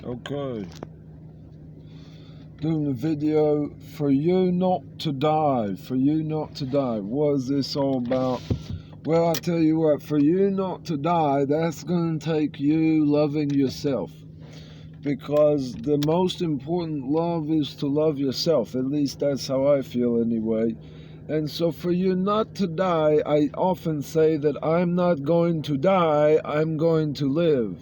Okay. Doing the video for you not to die. For you not to die. What is this all about? Well, I tell you what, for you not to die, that's going to take you loving yourself. Because the most important love is to love yourself. At least that's how I feel anyway. And so for you not to die, I often say that I'm not going to die, I'm going to live.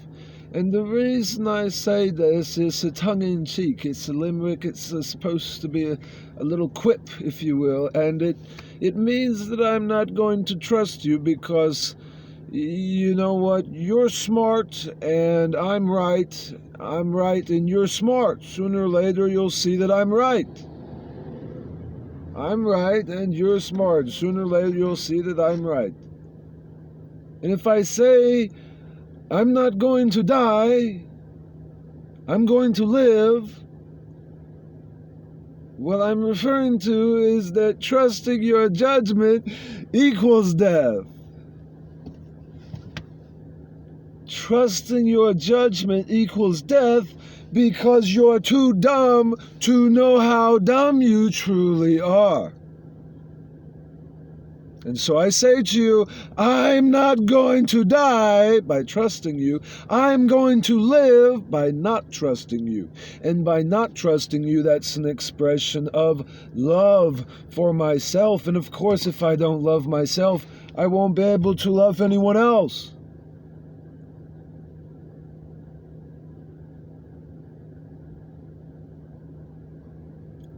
And the reason I say this is a tongue-in-cheek. It's a limerick. It's supposed to be a little quip, if you will. And it means that I'm not going to trust you because, you know what, you're smart and I'm right. I'm right and you're smart. Sooner or later you'll see that I'm right. I'm right and you're smart. Sooner or later you'll see that I'm right. And if I say I'm not going to die, I'm going to live, what I'm referring to is that trusting your judgment equals death. Trusting your judgment equals death because you're too dumb to know how dumb you truly are. And so I say to you, I'm not going to die by trusting you. I'm going to live by not trusting you. And by not trusting you, that's an expression of love for myself. And of course, if I don't love myself, I won't be able to love anyone else.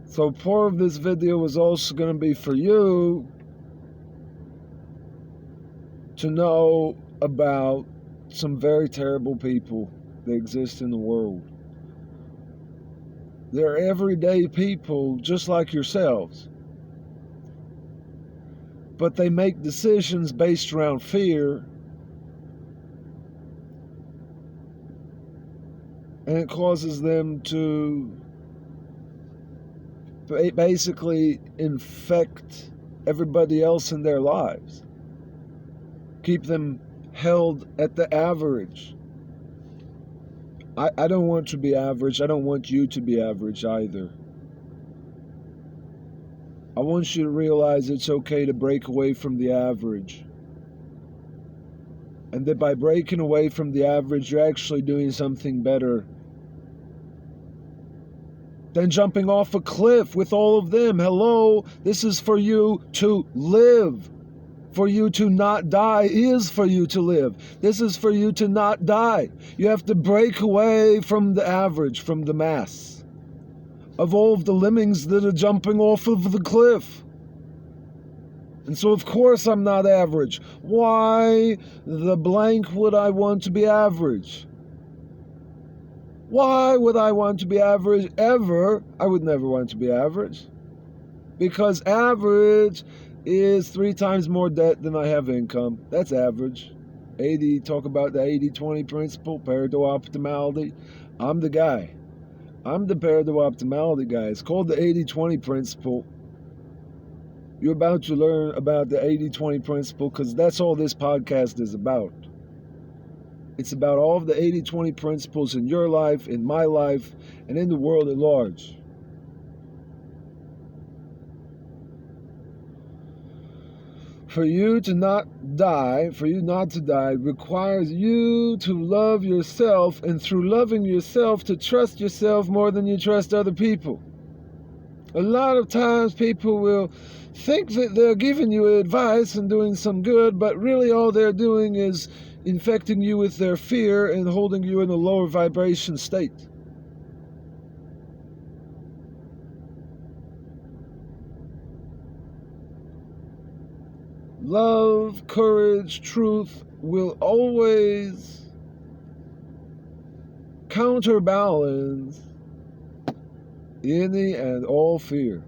So part of this video is also going to be for you to know about some very terrible people that exist in the world. They're everyday people just like yourselves. But they make decisions based around fear. And it causes them to basically infect everybody else in their lives. Keep them held at the average. I don't want to be average. I don't want you to be average either. I want you to realize it's okay to break away from the average. And that by breaking away from the average, you're actually doing something better than jumping off a cliff with all of them. Hello, this is for you to live. For you to not die is for you to live. This is for you to not die. You have to break away from the average, from the mass of all of the lemmings that are jumping off of the cliff. And so of course I'm not average. Why the blank would I want to be average? Why would I want to be average ever? I would never want to be average. Because average is 3 times more debt than I have income. That's average. Talk about the 80-20 principle, Pareto optimality. I'm the guy. I'm the Pareto optimality guy. It's called the 80-20 principle. You're about to learn about the 80-20 principle because that's all this podcast is about. It's about all of the 80-20 principles in your life, in my life, and in the world at large. For you to not die requires you to love yourself, and through loving yourself to trust yourself more than you trust other people. A lot of times people will think that they're giving you advice and doing some good, but really all they're doing is infecting you with their fear and holding you in a lower vibration state. Love, courage, truth will always counterbalance any and all fear.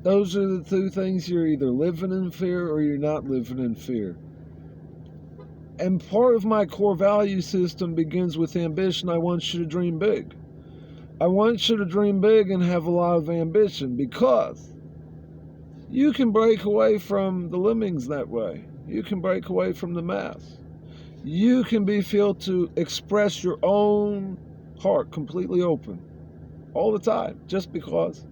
Those are the 2 things. You're either living in fear or you're not living in fear. And part of my core value system begins with ambition. I want you to dream big. I want you to dream big and have a lot of ambition because you can break away from the lemmings that way. You can break away from the mass. You can be filled to express your own heart completely open all the time, just because.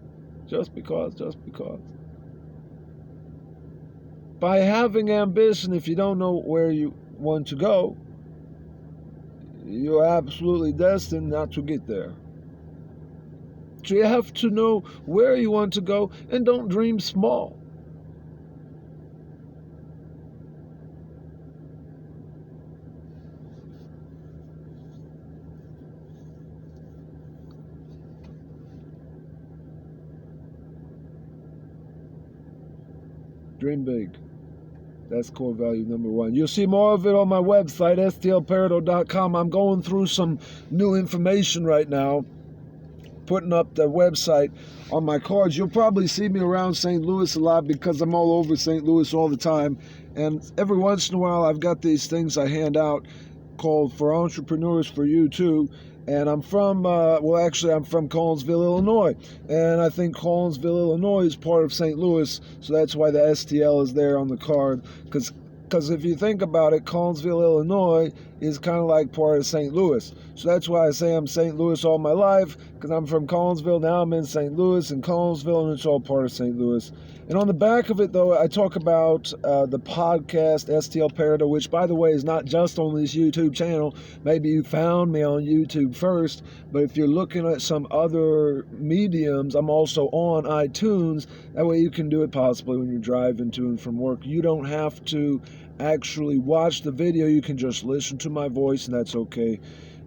By having ambition, if you don't know where you want to go, you're absolutely destined not to get there. So you have to know where you want to go, and don't dream small. Dream big. That's core value number one. You'll see more of it on my website, stlpareto.com. I'm going through some new information right now, putting up the website on my cards. You'll probably see me around St. Louis a lot because I'm all over St. Louis all the time. And every once in a while, I've got these things I hand out called For Entrepreneurs For You Too. And I'm from, I'm from Collinsville, Illinois. And I think Collinsville, Illinois is part of St. Louis. So that's why the STL is there on the card. Because if you think about it, Collinsville, Illinois is kind of like part of St. Louis. So that's why I say I'm St. Louis all my life, because I'm from Collinsville. Now I'm in St. Louis and Collinsville, and it's all part of St. Louis. And on the back of it, though, I talk about the podcast STL Pareto, which, by the way, is not just on this YouTube channel. Maybe you found me on YouTube first, but if you're looking at some other mediums, I'm also on iTunes. That way you can do it possibly when you're driving to and from work. You don't have to actually watch the video. You can just listen to my voice, and that's okay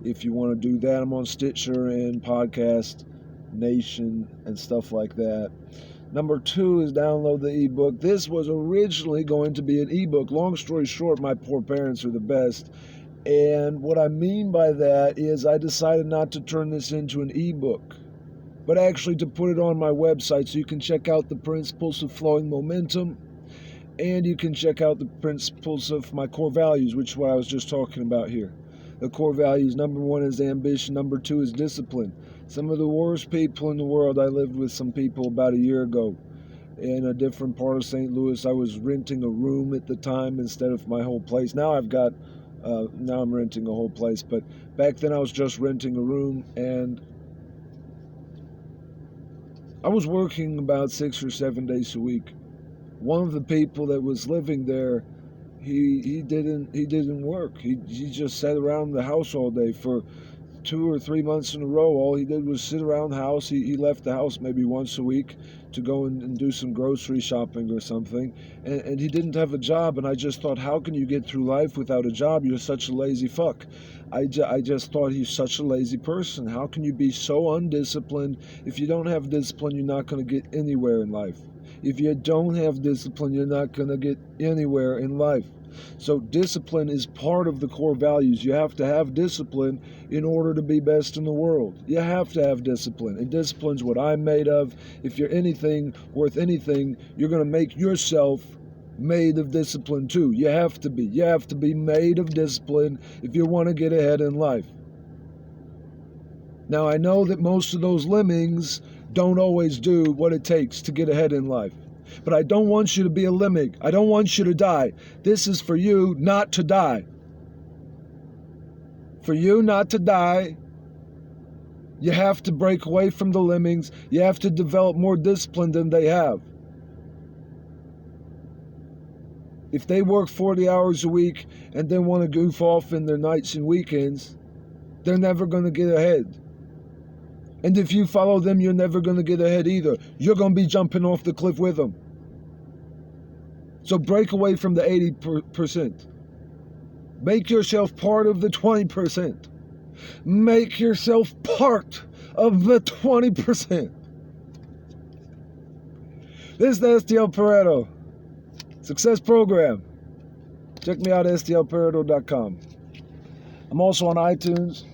if you want to do that. I'm on Stitcher and Podcast Nation and stuff like that. Number 2 is download the ebook. This was originally going to be an ebook. Long story short, my poor parents are the best. And what I mean by that is I decided not to turn this into an ebook, but actually to put it on my website so you can check out the principles of flowing momentum, and you can check out the principles of my core values, which is what I was just talking about here. The core values, number 1 is ambition, number 2 is discipline. Some of the worst people in the world, I lived with some people about a year ago in a different part of St. Louis. I was renting a room at the time instead of my whole place. Now I'm renting a whole place, but back then I was just renting a room, and I was working about 6 or 7 days a week. One of the people that was living there, he didn't work. He just sat around the house all day for 2 or 3 months in a row. All he did was sit around the house. He left the house maybe once a week to go and do some grocery shopping or something. And he didn't have a job. And I just thought, how can you get through life without a job? You're such a lazy fuck. I just thought he's such a lazy person. How can you be so undisciplined? If you don't have discipline, you're not going to get anywhere in life. If you don't have discipline, you're not going to get anywhere in life. So discipline is part of the core values. You have to have discipline in order to be best in the world. You have to have discipline. And discipline's what I'm made of. If you're anything worth anything, you're going to make yourself made of discipline too. You have to be. You have to be made of discipline if you want to get ahead in life. Now, I know that most of those lemmings don't always do what it takes to get ahead in life. But I don't want you to be a lemming. I don't want you to die. This is for you not to die. For you not to die, you have to break away from the lemmings. You have to develop more discipline than they have. If they work 40 hours a week and then want to goof off in their nights and weekends, they're never going to get ahead. And if you follow them, you're never going to get ahead either. You're going to be jumping off the cliff with them. So break away from the 80%. Make yourself part of the 20%. Make yourself part of the 20%. This is the STL Pareto Success Program. Check me out at stlpareto.com. I'm also on iTunes.